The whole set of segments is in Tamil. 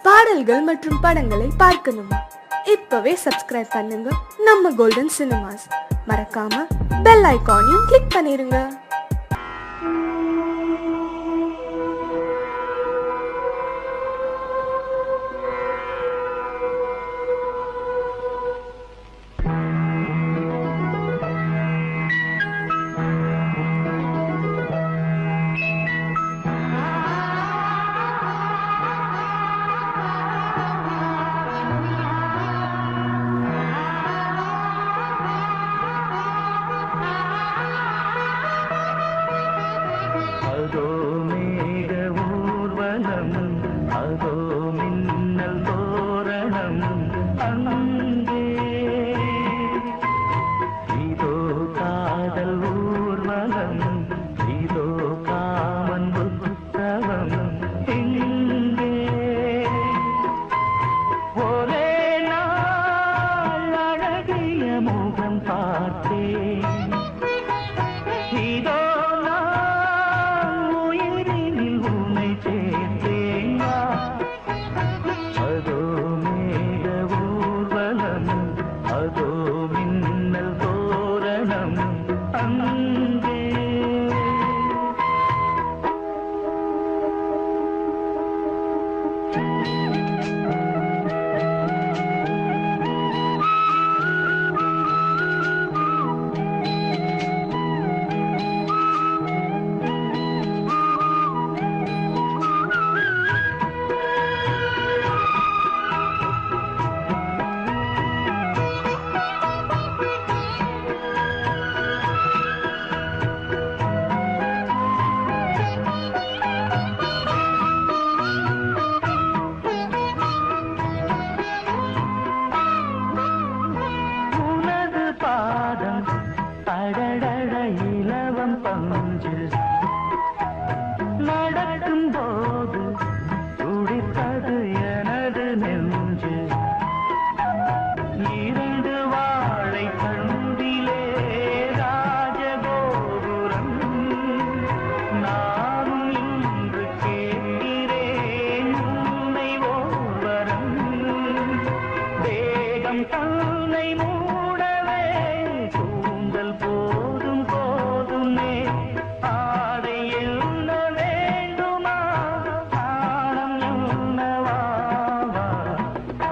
பாடல்கள் மற்றும் படங்களை பார்க்கணுமா? இப்பவே சப்ஸ்கிரைப் பண்ணுங்க நம்ம கோல்டன் சினிமாஸ். மறக்காம பெல் ஐகானையும் கிளிக் பண்ணிருங்க. அதோ மேக ஊர்வலம், அதோ மின்னல் தோரணம், அங்கே இதோ காதல் ஊர்வலம், இதோ காமன் உற்சவம், இங்கே ஒரே நாள் அழகிய முகம் பார்த்தேன். இதோ அதோ மேக ஊர்வலம், அதோ மின்னல் தோரணம், அங்கே அடடட இலவம் பஞ்சு நடக்கும் போது துடித்தது எனது நெஞ்சு. இரண்டு வாழை கண்டிலே ராஜகோபுரம், நானும் இன்று கேட்கிறேன் உன்னை ஓர்வரம். தேகம் தன்னை மூடவே கூந்தல் போதும் போதுமே, ஆடை என்ன வேண்டுமா, ஆடம் என்னவாவா.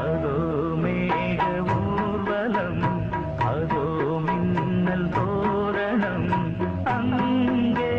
அதோ மேக ஊர்வலம், அதோ மின்னல் தோரணம், அங்கே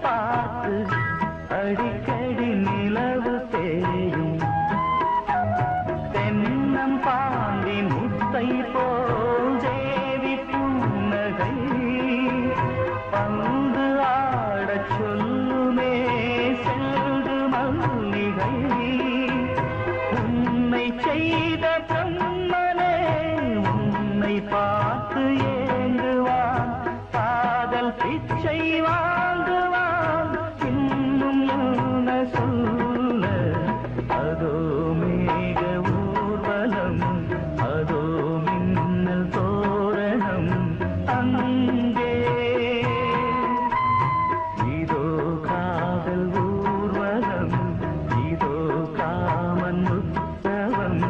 பார்த்து அடிக்கடி நிலவு தேயும். தென்னம் பாண்டி முத்தை போல் தேவி புன்னகை, பந்து ஆடச் சொல்லுமே செல்து மல்லிகை. உன்னை செய்த பிரம்மனே உன்னை பார்த்து ஏங்குவான், காதல் பிச்சை வாங்குவான், இன்னும் என்ன சொல்ல. அதோ மேக ஊர்வலம், அதோ மின்னல் தோரணம், அங்கே இதோ காதல் ஊர்வலம், இதோ காமன் உற்சவம்,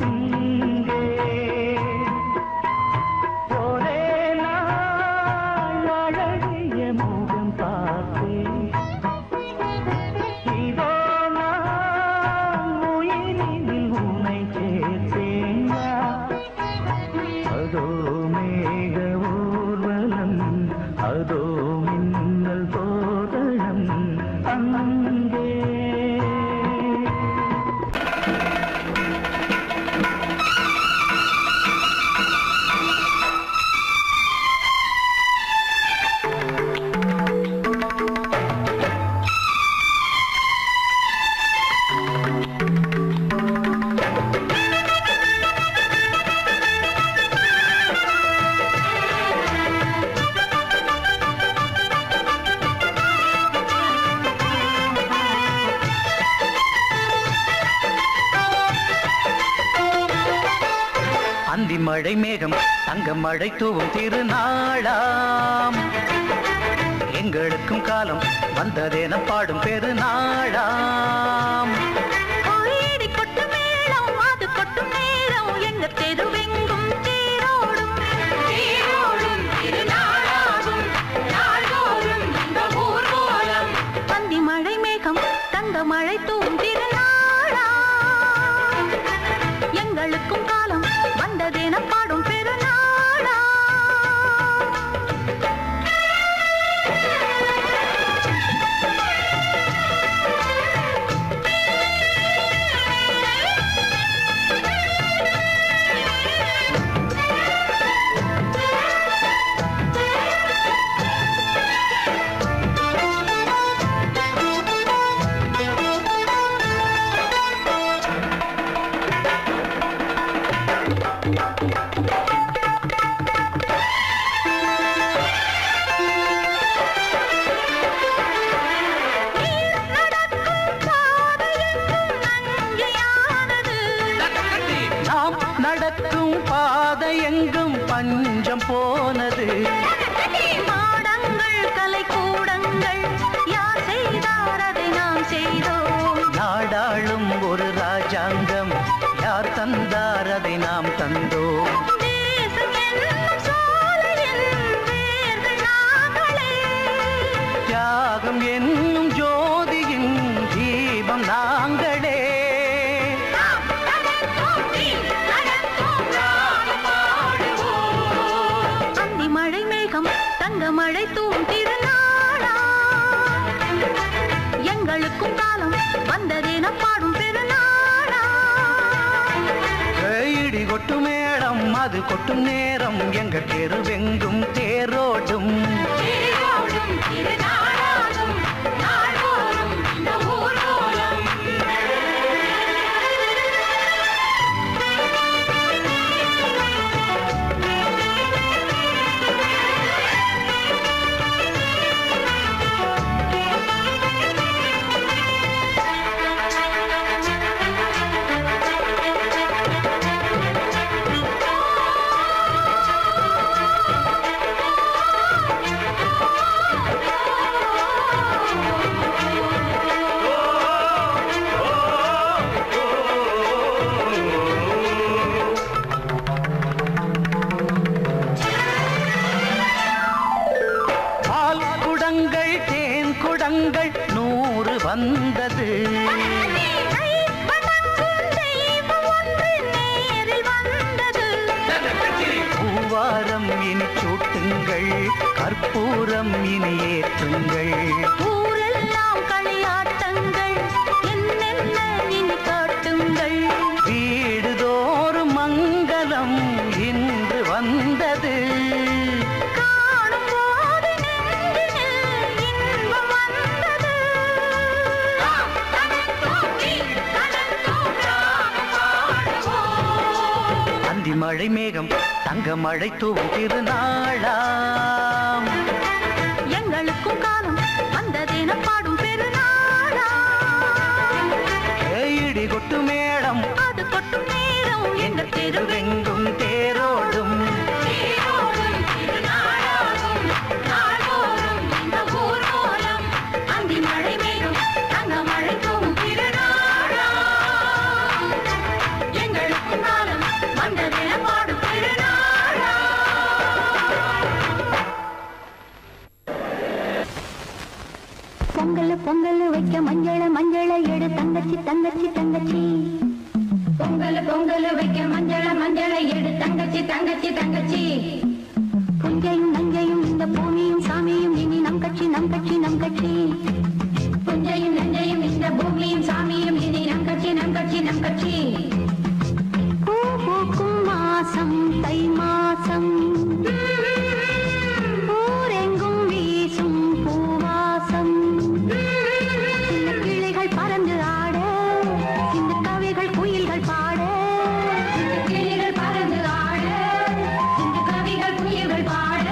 இங்கே ஒரே மேக ஊர்வலம் அதோ மின்னல் தோதளம் அங்கே மழை மேகம் தங்க மழை தூவும் திருநாளாம் எங்களுக்கும் காலம் வந்ததென பாடும் பெருநாளாம் கொட்டும் மேளம் அது கொட்டும் நேரம் எங்க தெருவெங்கும் தேரோடும் தேரோடும் திருநாளாகும் நாள்தோறும் இந்த ஊர்வலம் பந்தி மழை மேகம் தங்க மழை தூவும் திருநாளாம் எங்களுக்கும் காலம் வந்ததென பாடும் பெருநாளா எங்கும் பஞ்சம் போனது மாடங்கள் கலை கூடங்கள் யார் செய்தார் அதை நாம் செய்தோம் நாடாளும் ஒரு ராஜாங்கம் யார் தந்தார் அதை நாம் தந்தோம் தேசம் என்னும் சோலையில் வேர்கள் நாங்களே தியாகம் என்னும் ஜோதியின் தீபம் நாங்களே மழை தூவும் திருநாளா எங்களுக்கும் காலம் வந்ததென பாடும் பெருநாளா இடி கொட்டும் மேளம் அது கொட்டும் நேரம் எங்க தெருவெங்கும் தேரோடும் தேரோடும் திருநாளாகும் நாள்தோறும் இந்த ஊர்வலம் வந்தது பூவாரம் இனி சூட்டுங்கள் கற்பூரம் இனி ஏற்றுங்கள் ஊரெல்லாம் களியாட்டங்கள் என்னென்ன இனி காட்டுங்கள் வீடுதோறும் மங்களம் இன்று வந்தது மழை மேகம் தங்க மழை தூவும் திருநாளாம் எங்களுக்கும் காலம் வந்ததென பாடும் பெருநாளா இடி கொட்டு மேளம் அது கொட்டும் நேரம் எங்க தெருவெங்கும் தேரோடும் தேரோடும் திருநாளாகும் நாள்தோறும் இந்த ஊர்வலம் அந்தி மழை மேகம் தங்க மழை தூவும் திருநாளா எங்களுக்கும் காலம் வந்ததென பாடும் பெருநாளா பொங்கல் பொங்கல் வைக்க மஞ்சள மஞ்சள எடு தங்கச்சி தங்கச்சி தங்கச்சி பொங்கல் பொங்கல் வைக்க மஞ்சள மஞ்சள எடு தங்கச்சி தங்கச்சி தங்கச்சி. புஞ்சையும் நஞ்சையும் இந்த பூமியும் சாமியும் இனி நம் கட்சி நம் கட்சி நம் கட்சி. புஞ்சையும் நஞ்சையும் இந்த பூமியும் சாமியும் இனி நம் கட்சி நம் கட்சி நம் கட்சி. பூ பூக்கும் மாசம் தை மாசம், ஊரெங்கும் வீசும் பூவாசம். சின்ன கிளிகள் பறந்து ஆட, சின்ன கவிகள் குயில்கள் பாட. சின்ன கிளிகள் பறந்து ஆட, சின்ன கவிகள் குயில்கள் பாட.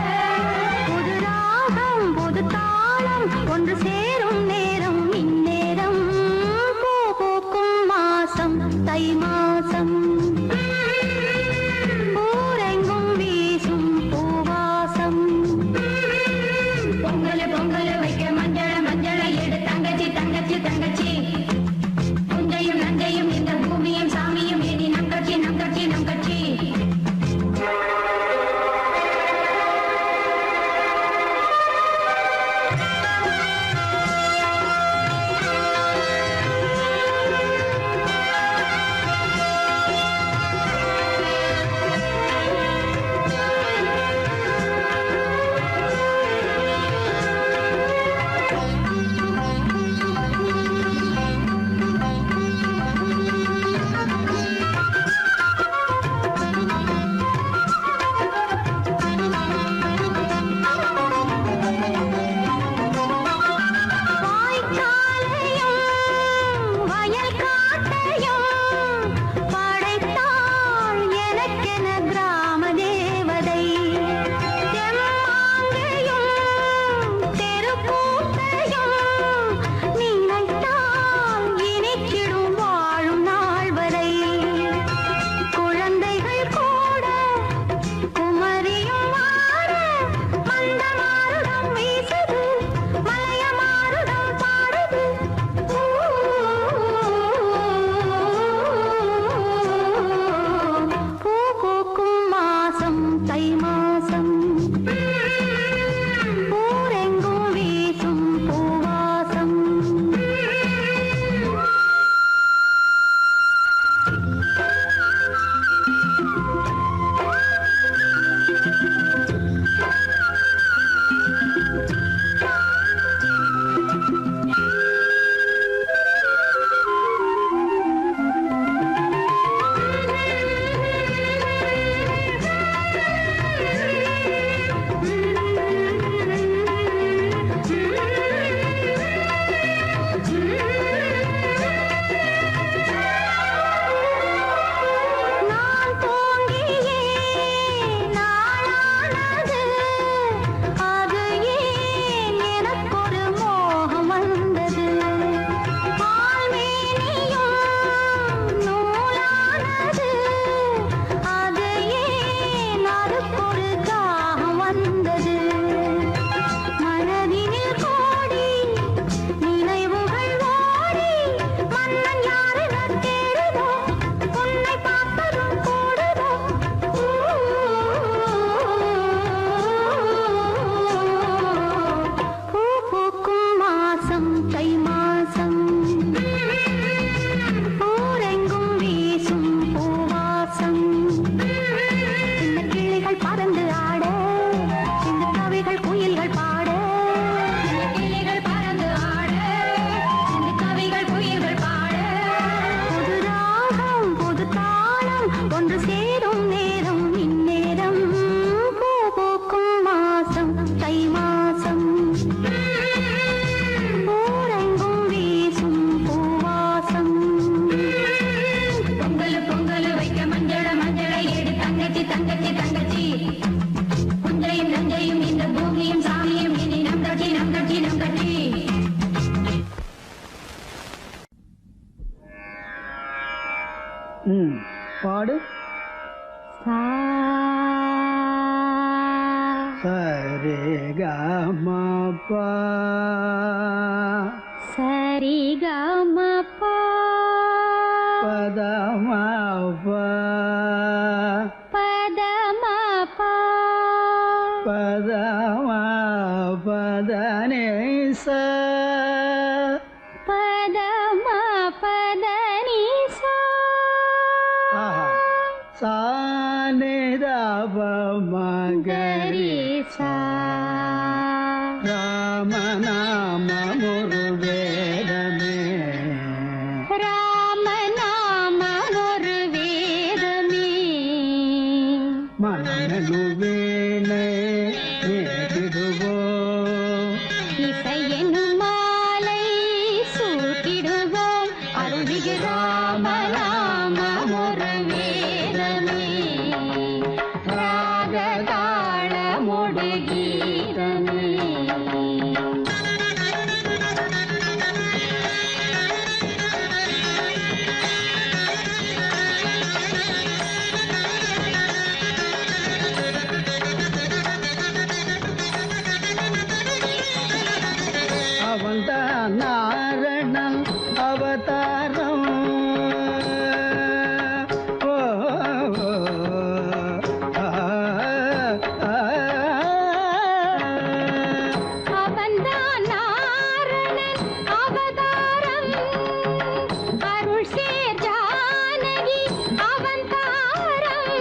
புது ராகம் புது தாளம் ஒன்று சேரும் நேரம் இந்நேரம். பூ பூக்கும் மாசம் தை மாசம், ஊரெங்கும் வீசும் பூவாசம். பொங்கல் பொங்கல் வைக்க மஞ்சள மஞ்சள எடு தங்கச்சி தங்கச்சி தங்கச்சி. புஞ்சையும் நஞ்சையும் இந்த பூமியும் சாமியும் இனி நம் கட்சி நம் கட்சி நம் கட்சி. பாடு. சரி கமபா சரி கமபா பதமபா பதமபா பதம பதனேச பதம பதனிசா கரீசா ராமநாமமொரு வேதமே ராமநாமம் ஒரு வேதமே மனநலு வேளை ஏகிடுவோம் இசையெனும் மாலை சூட்டிடுவோம் அருள்மிகு ராமநாமம் ஒரு வேதமே ராகதாளமொடு கீதமே அவன்தான் நாரணன் அவதாரம் ஓ, ஆ, ஆ, அவன்தான் நாரணன் அவதாரம் அருள் சேர் ஜானகி அவதாரம்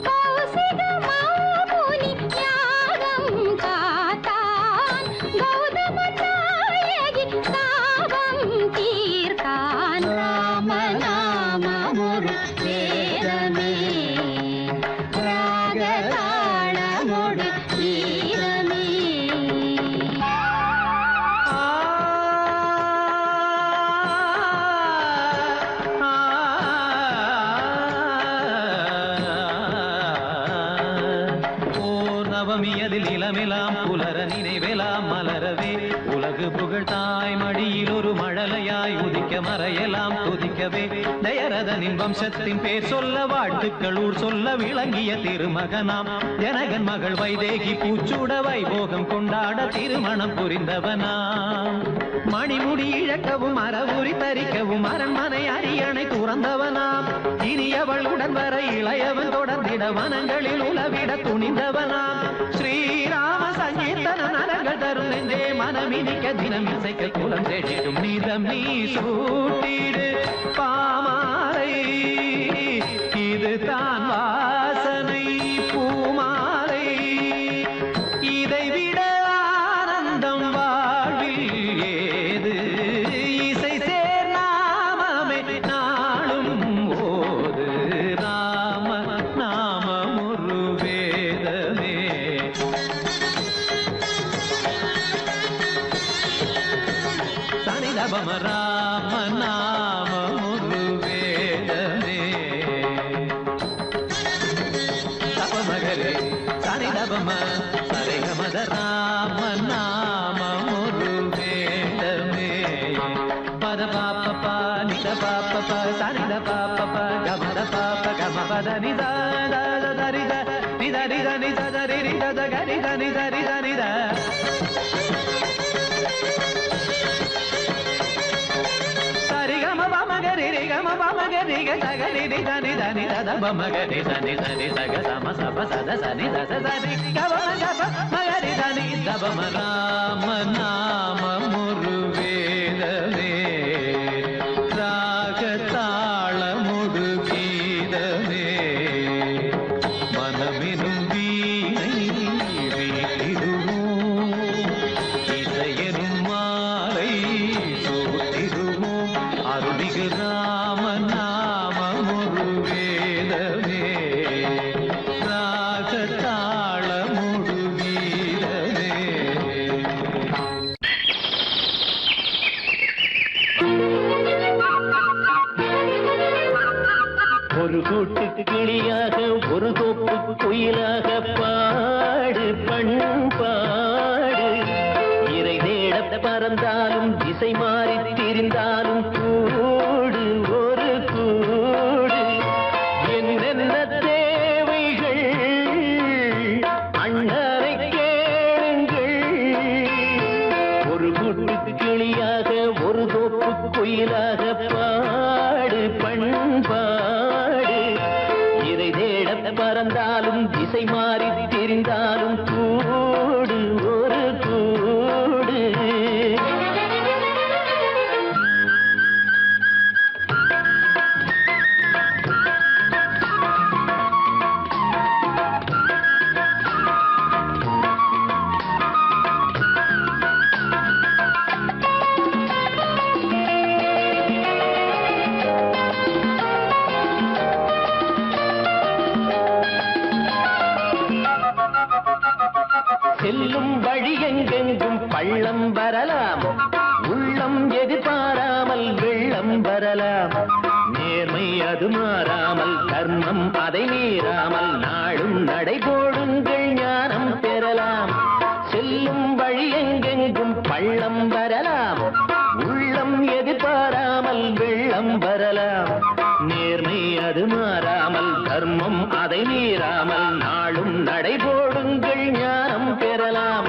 கௌசிக மாமுனி யாகம் காத்தான் கௌதம நாயகி சாபம் தீர்த்தான் ராமநாமமொரு வேதமே ராகதாளமொடு கீதமே நவமியதில் இளமெலாம் புலர நினைவெலாம் மலரவே உலகு புகழ் தாய் மடியில் ஒரு மழலையாய் உதிக்க மறையலாம் துதிக்கவே தயரதனின் வம்சத்தின் பேர் சொல்ல வாழ்த்துக்கள் ஊர் சொல்ல விளங்கிய திருமகனாம் ஜனகன் மகள் வைதேகி பூச்சூட வைபோகம் கொண்டாட திருமணம் புரிந்தவனாம் மணிமுடி இழக்கவும் அறவுரி தரிக்கவும் அரண்மனை அரியணை துறந்தவனாம் இனியவள் உடன் வர இளையவன் தொடர்ந்திட வனங்களில் உலவிட துணிந்தவனாம் ஸ்ரீராம சங்கீர்த்தன நரங்கள் தரும் நெஞ்சே மனமினிக்க தினம் இசைக்க குலம் தேடிடும் நீதம் நீ சூட்டிடு பாமாலை இது தான் வாசனை பூமாலை இதை விட ஆனந்தம் வாழ்வில் ஏது இசை சேர் நாமமே நாளும் ஓது ராம நாமம் ஒரு வேதமே சனிதபம ராம நாமம் ஒரு வேதமே தபமகரே சனிதபம சரிகமத ராம நாமம் ஒரு வேதமே பத பாப்ப நித பாப்ப சனித பாப்ப கமத பாப்ப கம பத நித தரித நித நித நித தரி நித கரித நித நித நித சரிகம பமகரி ரிகம பமகரி சகரி நித நித நித பமகரி சனி சரி சக சம சப சத சனி தச சரி கவம கப மகரி சனி தபம ராம நாம முரு வேதமே ராக தாளமுடு கீதமே மனமெனும் வீணை வீட்டிடுவோம் இசையெனும் மாலை சூட்டிடுவோம் அருளிகு ராம நாமம் ஒரு வேதமே ராக தாளமுடு கீதமே ஒரு கூட்டு கிளியாக ஒரு தோப்பு குயிலாக பாடு பண்பாடு இறை தேட பறந்தாலும் திசை மாறி திரிந்தாலும் கூடு ஒரு கூடு என்னென்ன தேவைகள் அண்ணனை கேளுங்கள் ஒரு கூட்டு கிளியாக ஒரு தோப்பு குயிலாக பாடு பண்பாடு இறை தேட பறந்தாலும் திசை மாறி திரிந்தாலும் கூடு ஒரு கூடு செல்லும் வழி எங்கெங்கும் பள்ளம் வரலாம், உள்ளம் எதிர்பாராமல் வெள்ளம் வரலாம். நேர்மை அது மாறாமல், தர்மம் அதை மீறாமல், நாளும் நடைபோடுங்கள் ஞானம் பெறலாம். செல்லும் வழி எங்கெங்கும் பள்ளம் வரலாம், உள்ளம் எதிர்பாராமல் வெள்ளம் வரலாம். நேர்மை அது மாறாமல், தர்மம் அதை மீறாமல், நாளும் நடைபோடுங்கள் ஞானம் பெறலாம்.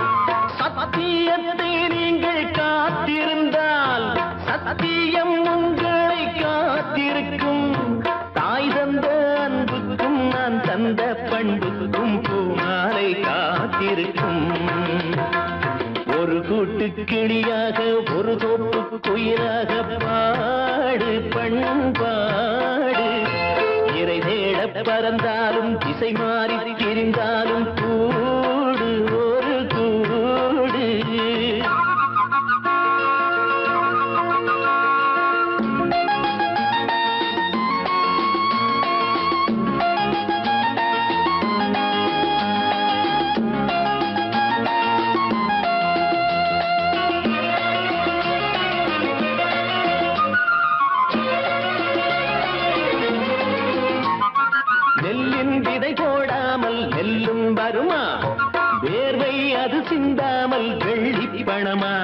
சத்தியத்தை நீங்கள் காத்திருந்தால் சத்தியம் உங்களை காத்திருக்கும். தாய் தந்த அன்புக்கும் நான் தந்த பண்புக்கும் பூமாலை காத்திருக்கும். ஒரு கூட்டு கிளியாக ஒரு தோப்பு குயிலாக பாடு பண்பாடு. இறை தேட பறந்தாலும் திசை மாறி திரிந்தாலும் கூடு ஒரு கூடு. நெல்லின் விதை போடாமல் நெல்லும் வருமா, வேர்வை அது சிந்தாமல் வெள்ளி பணமா.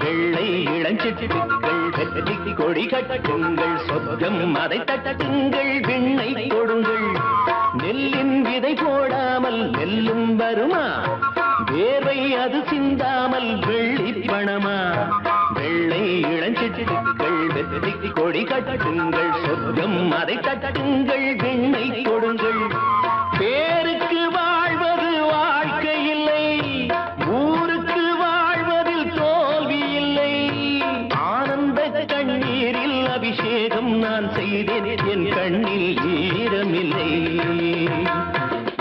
வெள்ளை இளஞ்சிட்டுக்கள் வெற்றி கொடி கட்டுங்கள், சொர்க்கம் அதை தட்டுங்கள், விண்ணை கொடுங்கள். நெல்லின் விதை போடாமல் நெல்லும் வருமா, வேர்வை அது சிந்தாமல் வெள்ளி பணமா. வெள்ளை இளஞ்சிட்டுக்கள் வெற்றி கொடி கட்டுங்கள், சொர்க்கம் அதை தட்டுங்கள், விண்ணை கொடுங்கள். பேருக்கு வாழ்வது வாழ்க்கை இல்லை, ஊருக்கு வாழ்வதில் தோல்வி இல்லை. ஆனந்த கண்ணீரில் அபிஷேகம் நான் செய்தேன், என் கண்ணில் ஈரமில்லை.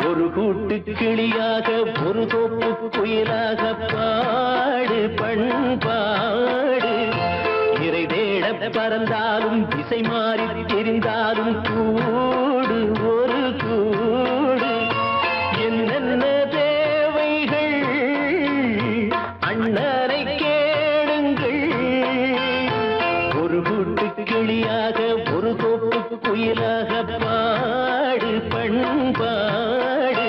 ஒரு கூட்டு கிளியாக ஒரு தோப்பு குயிலாக பாடு பண்பாடு. இறை தேட பறந்தாலும் திசை மாறி தெரிந்தாலும் கூடு ஒரு கூடு. என்னென்ன தேவைகள் அண்ணனை கேளுங்கள். ஒரு கூட்டு கிளியாக ஒரு தோப்பு குயிலாக பாடு பண்பாடு.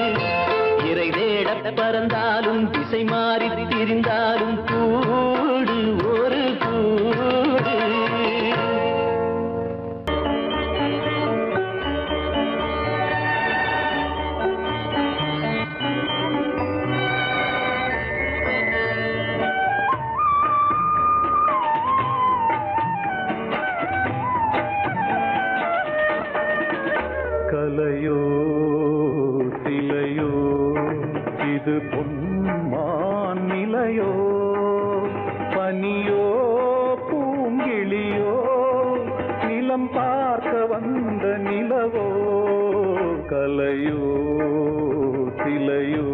இறை தேட பறந்தாலும் திசை மாறி திரிந்தாலும் கூடு ஒரு கூடு. கலையோ சிலையோ இது பொன்மான் நிலையோ, பனியோ பூங்கிளியோ நிலம் பார்க்க வந்த நிலவோ. கலையோ சிலையோ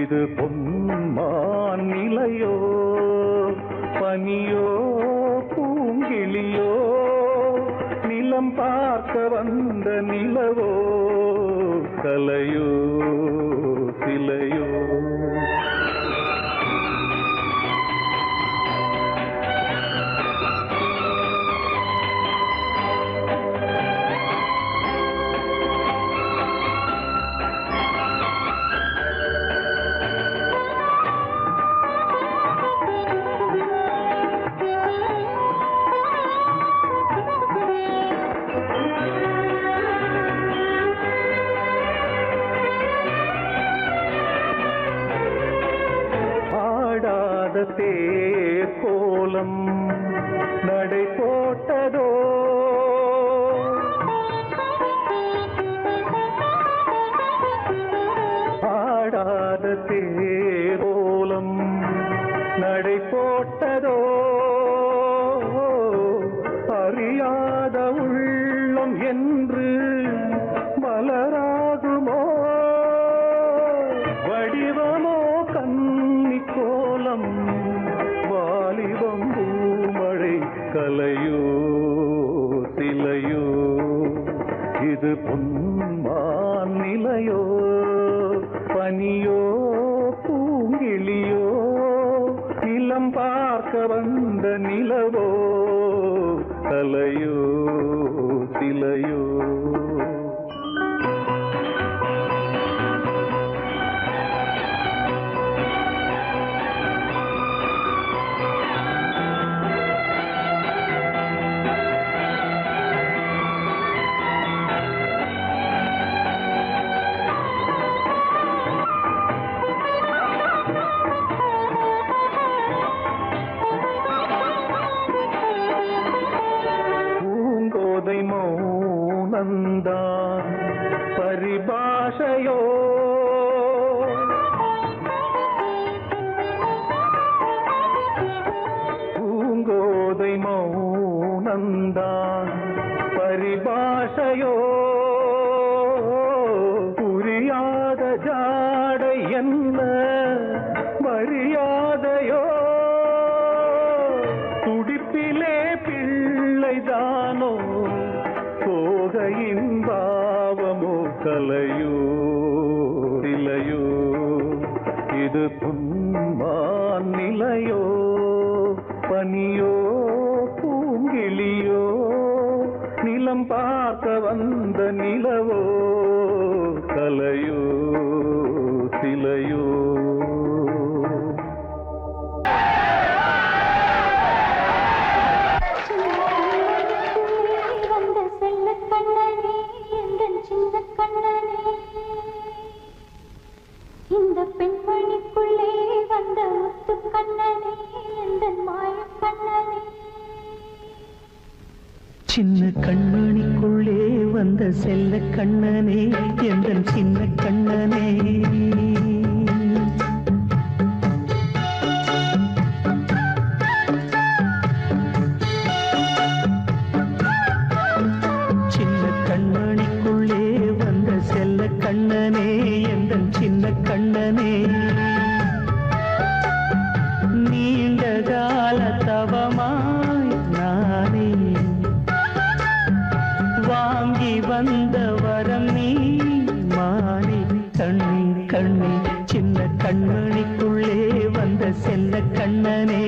இது பொன்மான் நிலையோ, பனியோ பூங்கிளியோ நிலம் பார்க்க வந்த நிலவோ. கலையோ சிலையோ. தேர் கோலம் நடை போட்டதோ, ஆடாத தேர் கோலம் நடை போட்டதோ. அறியாத உள்ளம் என்று மலராகுமோ, வடிவமோ கன்னி கோலம் வாலிபம் பூமழை. கலையோ சிலையோ இது பொன்மான் நிலையோ, பனியோ கலையோ சிலையோ மௌனந்தான் பரிபாஷையோ பூங்கோதை மௌனந்தான் பரிபாஷையோ புரியாத ஜாடை என்ன மரியாதையோ துடிப்பிலே பிள்ளைதானோ போகையின் பாவமோ கலையோ இலையோ இது புன்மான் நிலையோ பனியோ பூங்கிளியோ நிலம் பார்க்க வந்த நிலவோ கலையோ சிலையோ இந்த பெண்மணிக்குள்ளே வந்த முத்து கண்ணனே எந்த மாய கண்ணனே சின்ன கண்மணிக்குள்ளே வந்த செல்ல கண்ணனே எந்த சின்ன கண்ணனே சின்ன கண்மணிக்குள்ளே வந்த செல்ல கண்ணனே எந்த சின்ன கண்ணனே நீண்ட கால தவமாய் நானே வாங்கி வந்த வரம் நீ மானே கண்ணே கண்ணே சின்ன கண்மணிக்குள்ளே வந்த செல்ல கண்ணனே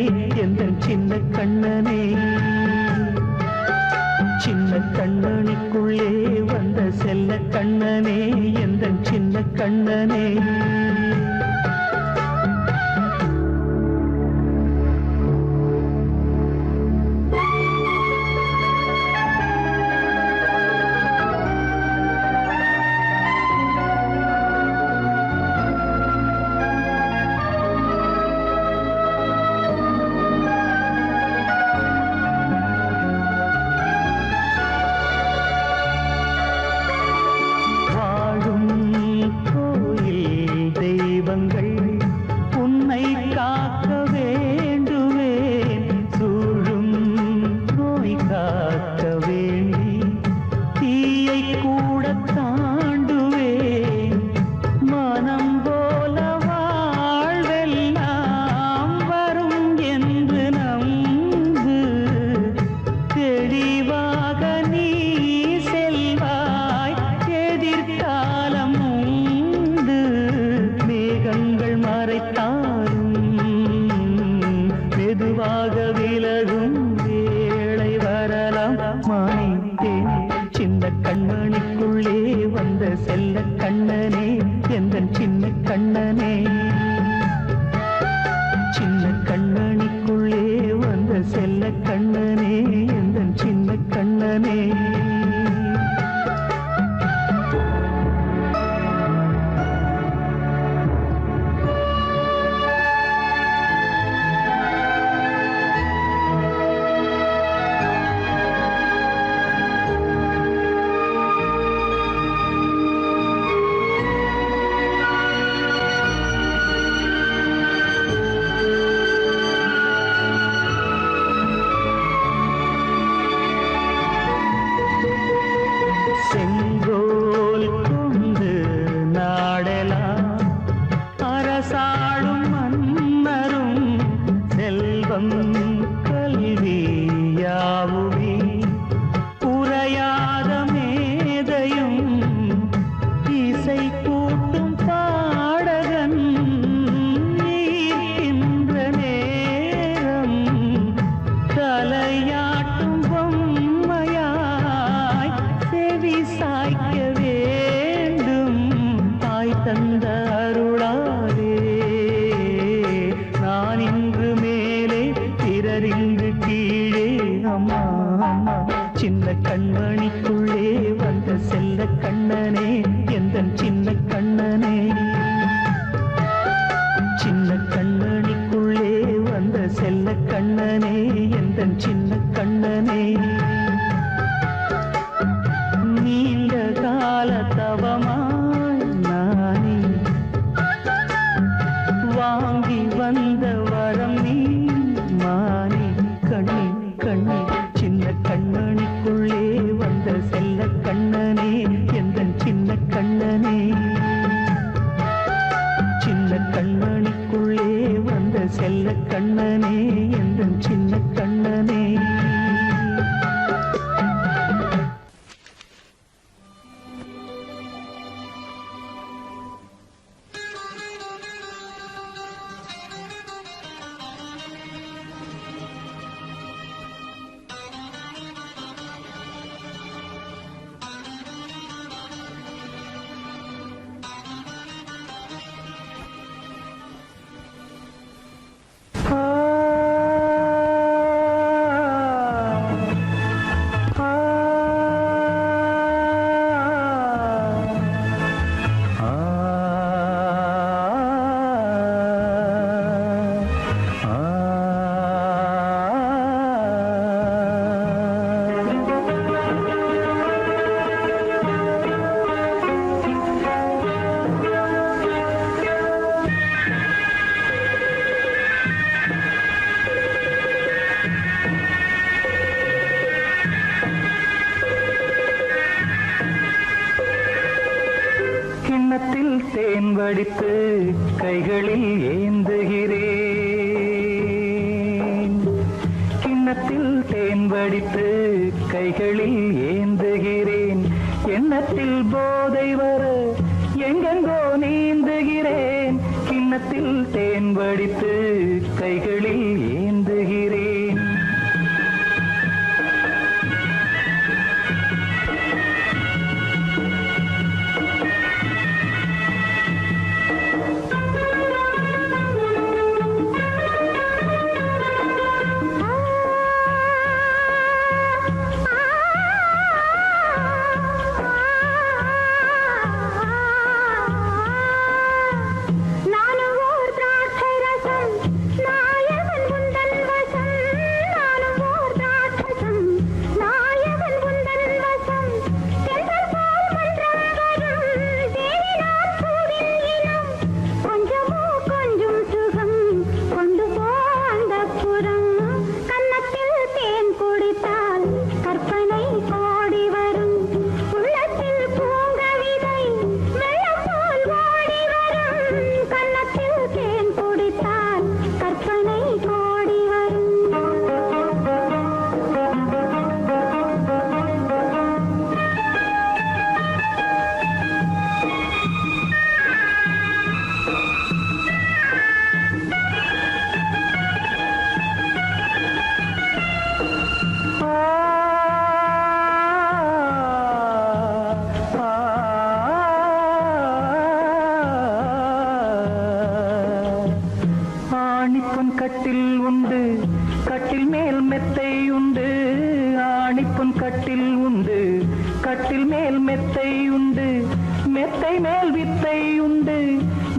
எந்த சின்ன கண்ணனே சின்ன கண்ணனுக்குள்ளே வந்த செல்ல கண்ணனே எந்த சின்ன கண்ணனே அருளாலே நான் இன்று மேலே பிறரிங்கு கீழே அம்மா அம்மா சின்ன கண்மணிக்குள்ளே வந்த செல்ல கண்ணனே எந்தன் சின்ன கண்ணனே சின்ன கண்ணனிக்குள்ளே வந்த செல்ல கண்ணனே எந்தன் சின்ன கண்ணனே நீண்ட கால தவமாய் நானே வாங்கி வந்த வரம் நீ மானே கண்ணே கண்ணே சின்ன கண்ணனிக்குள்ளே வந்த செல்ல கண்ணனே எந்தன் சின்ன கண்ணனே சின்ன கண்ணனிக்குள்ளே வந்த செல்ல கண்ணனே எந்தன் சின்ன கண்ணனே தேன் வடித்து கைகளில் ஏந்துகிறேன் கிண்ணத்தில் தேன் வடித்து கைகளில் ஏந்துகிறேன் எண்ணத்தில் போதை வர எங்கெங்கோ நீந்துகிறேன் கிண்ணத்தில் தேன் வடித்து கைகளில் ஏந்துகிறேன் கட்டில் உண்டு கட்டில் மேல் மெத்தை உண்டு ஆணிப்பொன் கட்டில் உண்டு கட்டில் மேல் மெத்தை உண்டு மெத்தை மேல் வித்தை உண்டு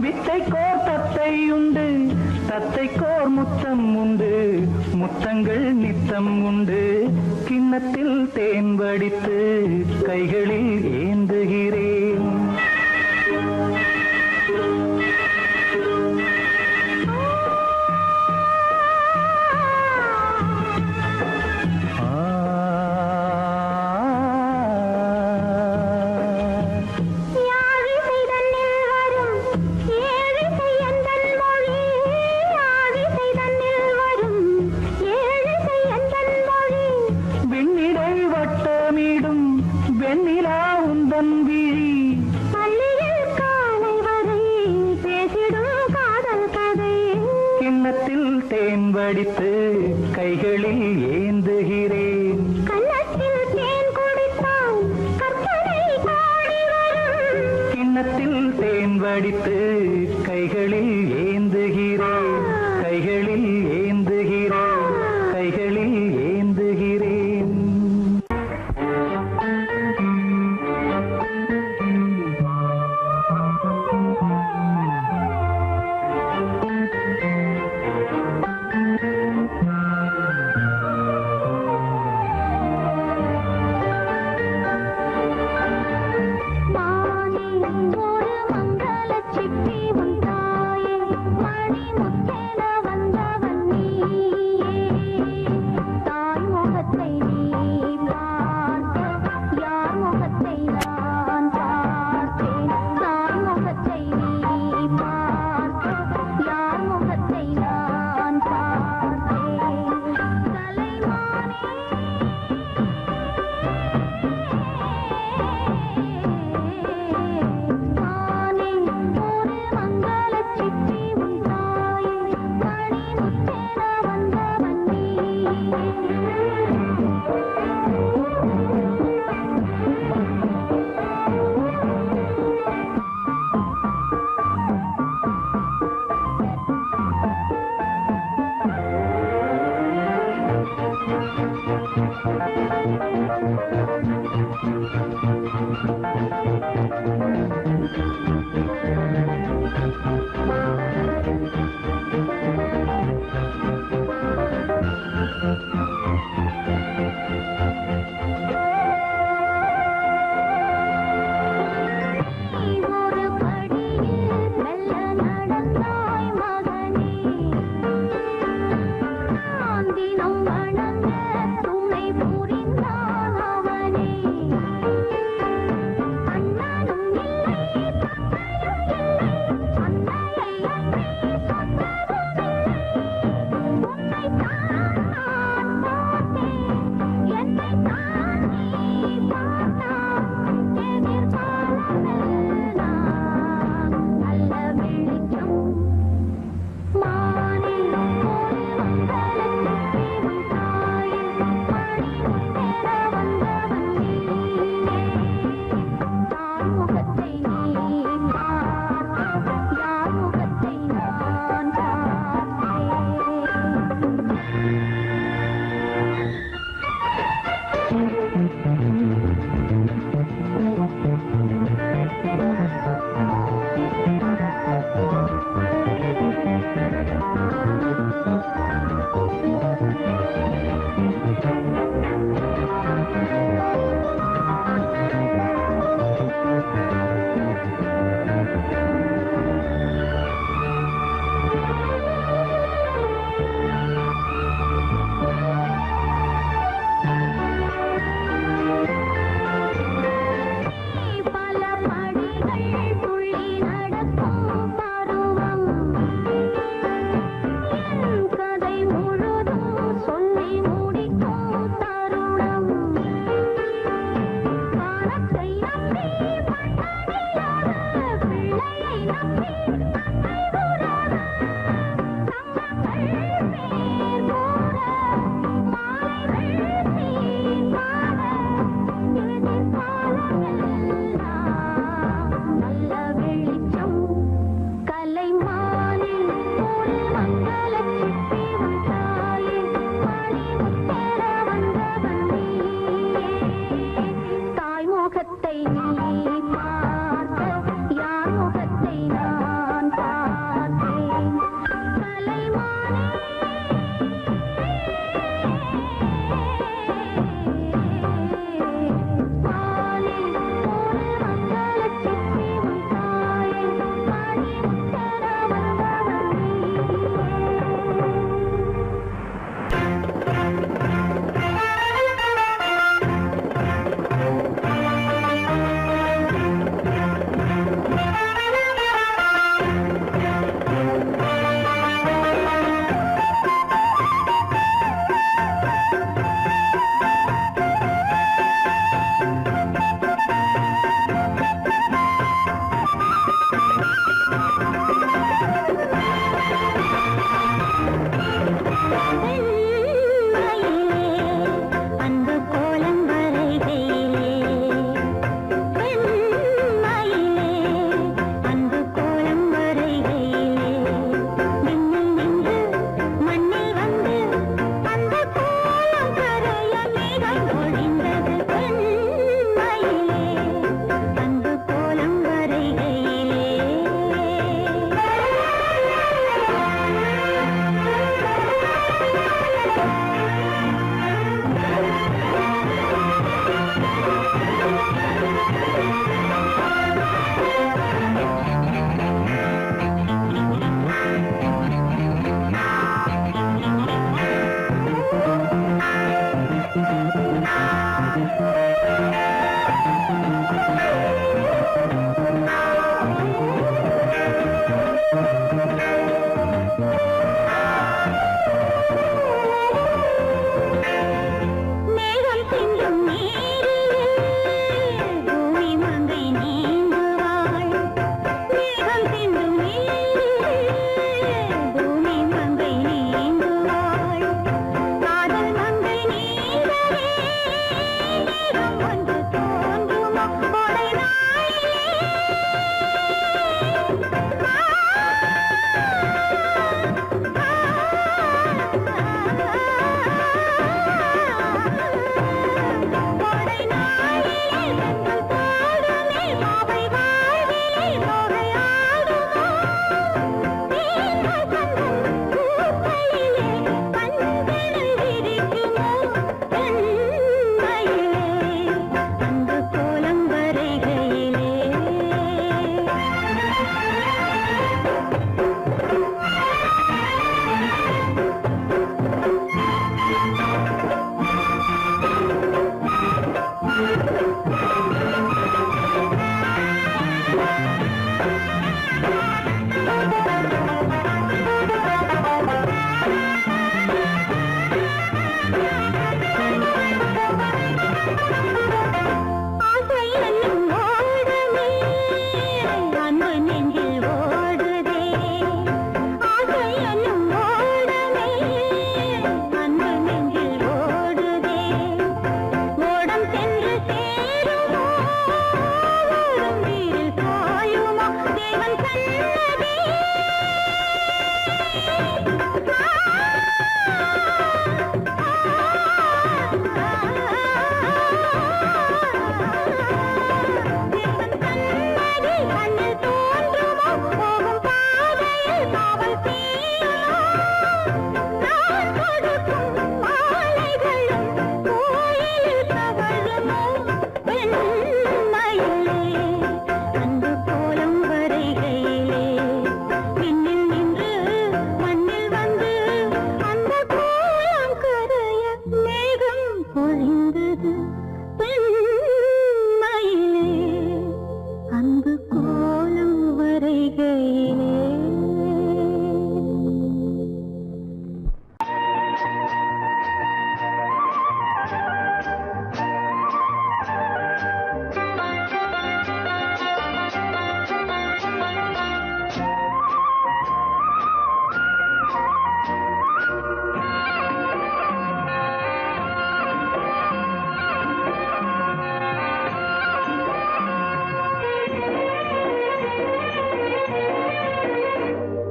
வித்தை கோர் தத்தை உண்டு தத்தை கோர் முத்தம் உண்டு முத்தங்கள் நித்தம் உண்டு கிண்ணத்தில் தேன் வடித்து கைகளில் ஏந்துகிறேன் தேன் வடித்து கைகளில் ஏந்துகிறேன் கண்ணத்தில் தேன் குடித்தால் கற்பனை கோடி வரும் கிண்ணத்தில் தேன் வடித்து கைகளில் ஏந்துகிறேன் கைகளில் ஏந்துகிறேன் கைகளில் ஏந்துகிறேன் தினம் வணங்க துணை புரிந்தாய்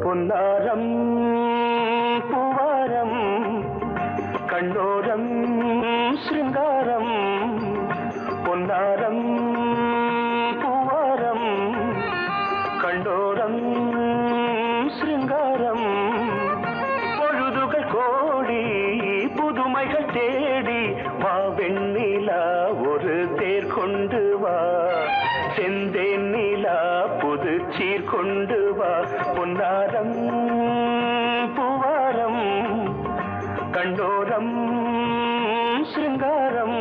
பொன்னாரம் பூவாரம் கண்ணோரம் சிருங்காரம் பொன்னாரம் பூவாரம் கண்டோரம் சிருங்காரம் பொழுதுகள் கோடி புதுமைகள் தேடி வா வெண்ணிலா ஒரு தேர் கொண்டு வா செந்தேன் நிலா புது சீர் கொண்டு வா பொன்னாரம் பூவாரம் கண்டோரம் சிருங்காரம்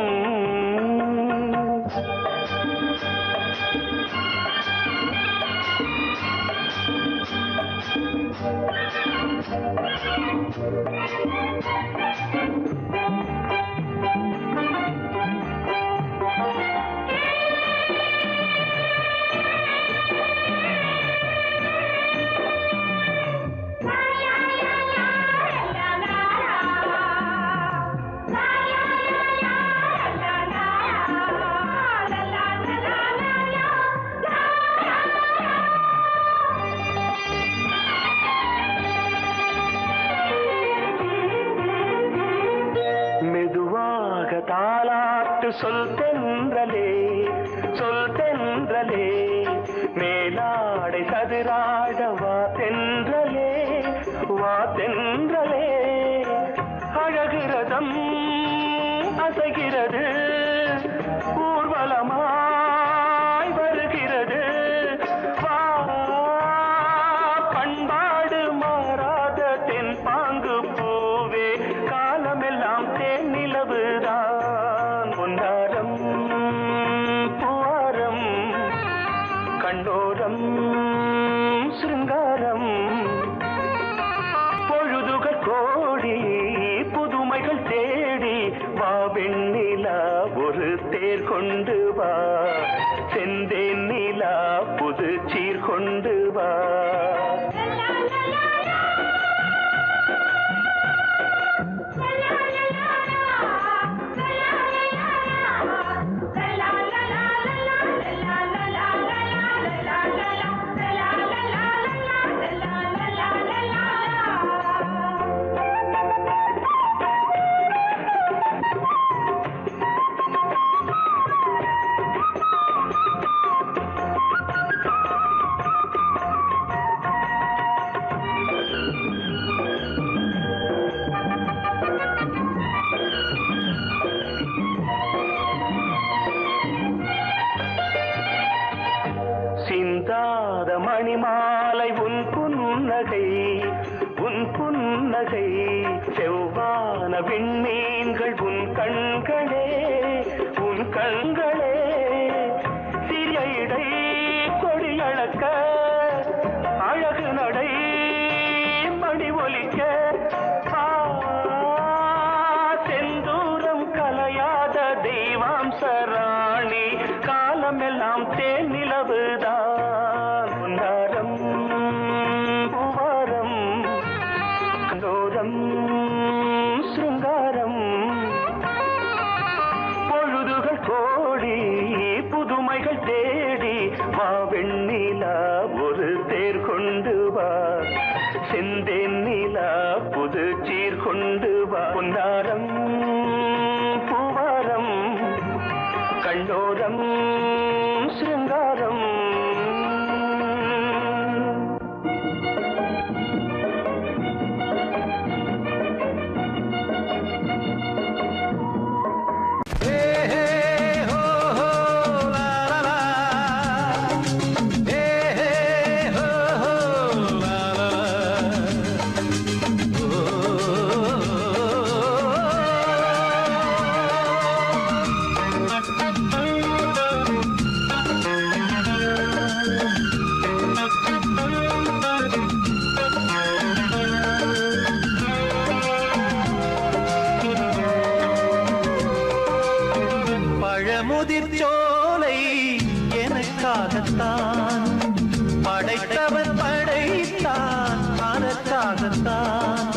தாலாட்டு சொல் தென்றலே மேலாடை சதுராட வா தென்றலே அழகிறதம் அசைகிறது ஊர்வலமாய் வருகிறது வா பண்பாடு மாறாத தென் பாங்கு பூவே காலமெல்லாம் தேன் நிலவுதான் பொன்னாரம் பூவாரம் கண்டோரம் சிருங்காரம் பொழுதுகள் கோடி புதுமைகள் தேடி வா வெண்ணிலா ஒரு தேர் கொண்டு வா செந்தேன் நிலா புது சீர் கொண்டு வா சிந்தாத மணிமாலை உன் புன்னகை செவ்வான விண்மீன்கள் உன் கண்களே சிறிய இடை கொடியளக்க அழகு நடை மணி ஒலிக்க செந்தூரம் கலையாத தெய்வாம்சராணி காலமெல்லாம் தேன் நிலவுதான் பொன்னாரம் பூவாரம் கண்டோரம் சிருங்காரம் பொழுதுகள் கோடி புதுமைகள் தேடி வா வெண்ணிலா ஒரு தேர் கொண்டு வா செந்தேன் நிலா புது சீர் கொண்டு வா பொன்னாரம் பூவாரம் கண்டோரம் சிருங்காரம் முதிர்ச்சோலை எனக்காகத்தான் படைத்தவன் படைத்தான் அதற்காகத்தான்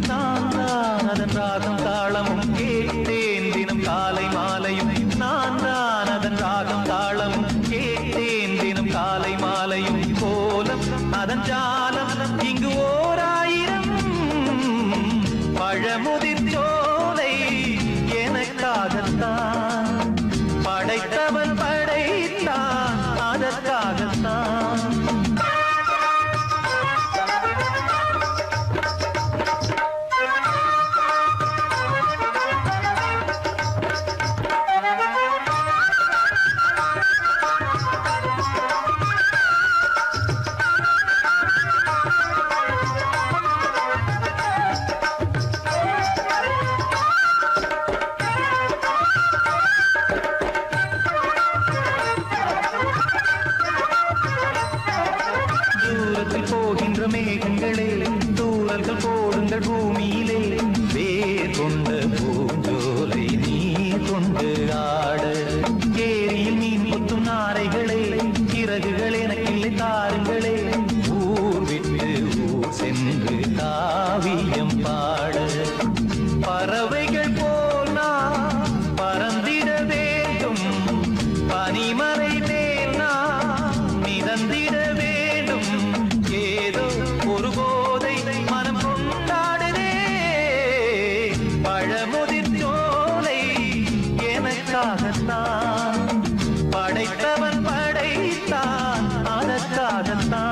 நான் தான் அதன் ராகம் தாளமும் கேட்டேன் தினம் காலை மாலையும் நான் தான் அதன் ராகம் தாளமும் கேட்டேன் தினம் காலை மாலையும் கோலம் அதன் ஜாலம் இங்கு ஊழல்கள் போடுங்கள் பூமியிலே வேர் கொண்ட பூஞ்சோலை நீ கொண்டு ஆட ஏரியில் மீன் கொத்தும் நாரைகளே இறகுகள் எனக்கில்லை தாருங்களே ஊர் விட்டு ஊர் சென்று காவியம் பாட பறவைகள் போல் நான் பறந்திட வேண்டும் பனிமலை மேல் நான் மிதந்திட வேண்டும் ஏதோ ஒரு போதை மனம் கொண்டாடுதே பழமுதிர் சோலை எனக்காகத்தான் படைத்தவன் படைத்தான் அதற்காகத்தான்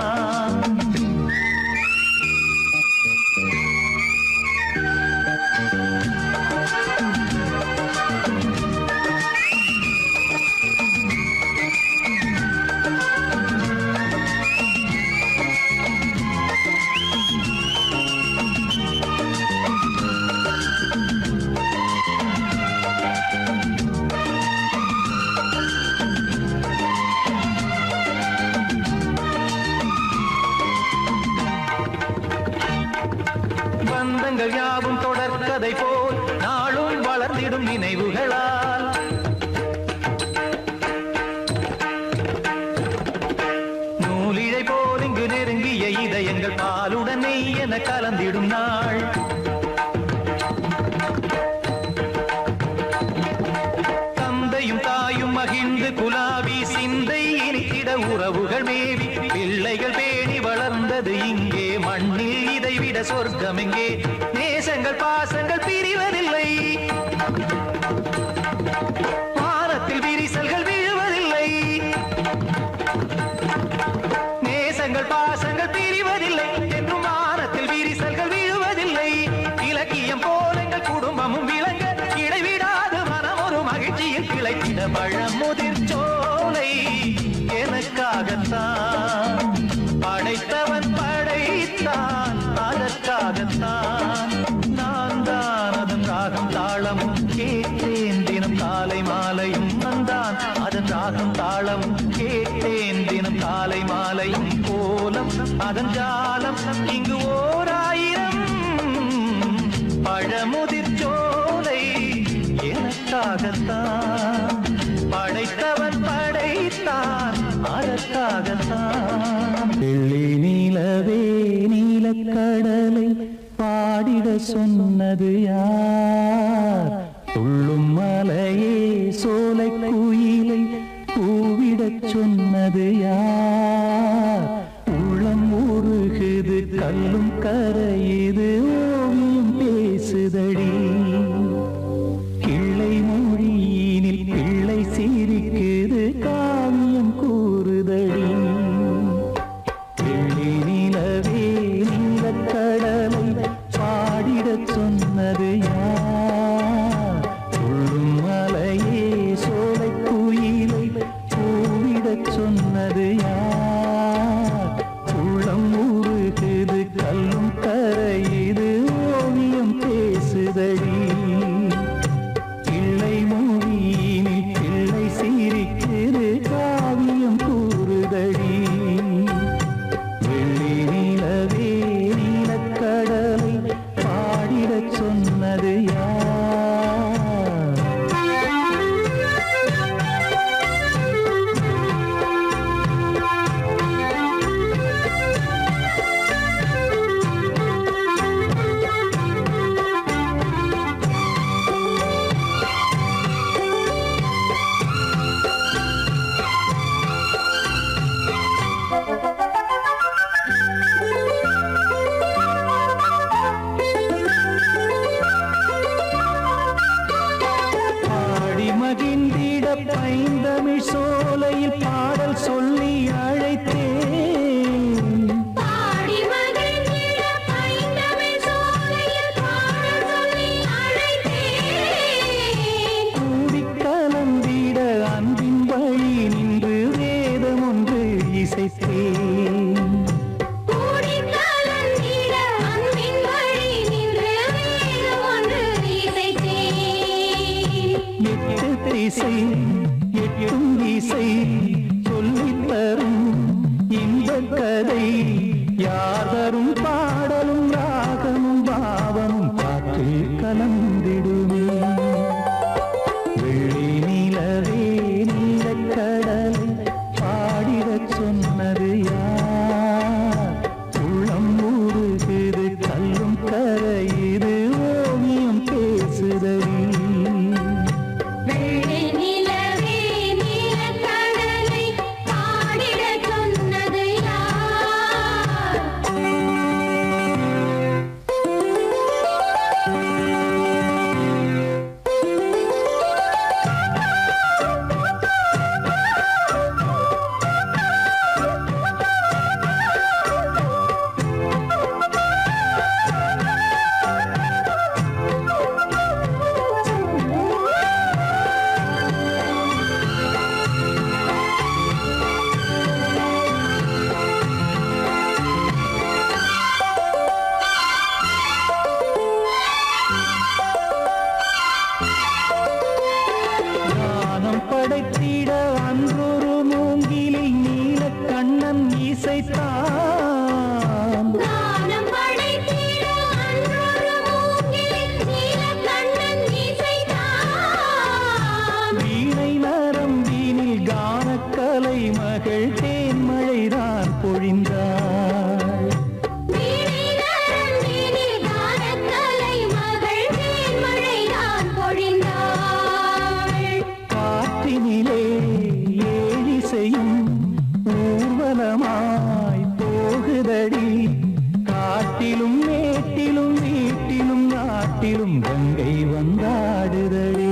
பந்தங்கள் யாவும் தொடர்கதை போல் நாளும் வளர்ந்திடும் நினைவுகளால் நூலிழை போல் இங்கு நெருங்கிய இதயங்கள் பாலுடனே என கலந்திடும் நாள் தந்தையும் தாயும் மகிழ்ந்து குலாவி சிந்தை இனித்திட உறவுகள் மேவி பிள்ளைகள் பேணி வளர்ந்தது இங்கே மண்ணில் இதைவிட சொர்க்கம் எங்கே நேசங்கள் பாசங்கள் பிரிவதில்லை வானத்தில் விரிசல்கள் விழுவதில்லை நேசங்கள் பாசங்கள் பிரிவதில்லை என்றும் வானத்தில் விரிசல்கள் விழுவதில்லை இலக்கியம் போல எங்கள் குடும்பமும் விளங்க இடைவிடாது மனம் ஒரு மகிழ்ச்சியில் கிளைத்திட பழமுதிர் சோலை எனக்காகத்தான் படைத்தவன் படைத்தான் அதற்காகத்தான் நான் தான் அதன் ராகம் தாளமும் கேட்டேன் தினம் காலை மாலையும் வந்தான் அதன் ராகம் தாளமும் கேட்டேன் தினம் காலை மாலையும் கோலம் அதன் ஜாலம் இங்கு ஓர் ஆயிரம் பழமுதிர் சோலை எனக்காகத்தான் படைத்தவன் படைத்தான் அதற்காகத்தான் வெள்ளி நீலவே நீலக்கடலை பாடிட சொன்னது யார் துள்ளும் மலையே சோலை குயிலை கூவிடச் சொன்னது யார் உள்ளம் உருகுது கல்லும் கரையுது ஓவியம் பேசுதடி கிள்ளை மொழியினில் பிள்ளை சிரிக்குது காவியம் கூறுதடி வெள்ளி நிலவே நீலக்கடலை பாடிடச் சொன்னது யார் துள்ளும் மலையே சோலை குயிலை கூவிடச் சொன்னது யார் உள்ளம் உருகுது கல்லும் கரையுது ஓவியம் பேசுதடி கிள்ளை மொழியினில் பிள்ளை சிரிக்குது காவியம் கூறுதடி வெள்ளி நிலவே நீலக்கடலை பாடிடச் சொன்னது யார் மகிழ்ந்திட பைந்தமிழ் சோலையில் பாடல் சொல்லி அழைத்தேன் பாடி மகிழ்ந்திட பைந்தமிழ் சோலையில் பாடல் சொல்லி அழைத்தேன் கூடி கலந்திட அன்பின் வழி நின்று வேதம் ஒன்று இசைத்தேன் கூடி கலந்திட அன்பின் வழி நின்று வேதம் ஒன்று இசைத்தேன் எட்டு திசை எட்டும் இசை சொல்லித் தரும் இந்த கதை யார் தரும் பாடலும் ராக காட்டிலும் மேட்டிலும் வீட்டிலும் நாட்டிலும் கங்கை வந்தாடுதடி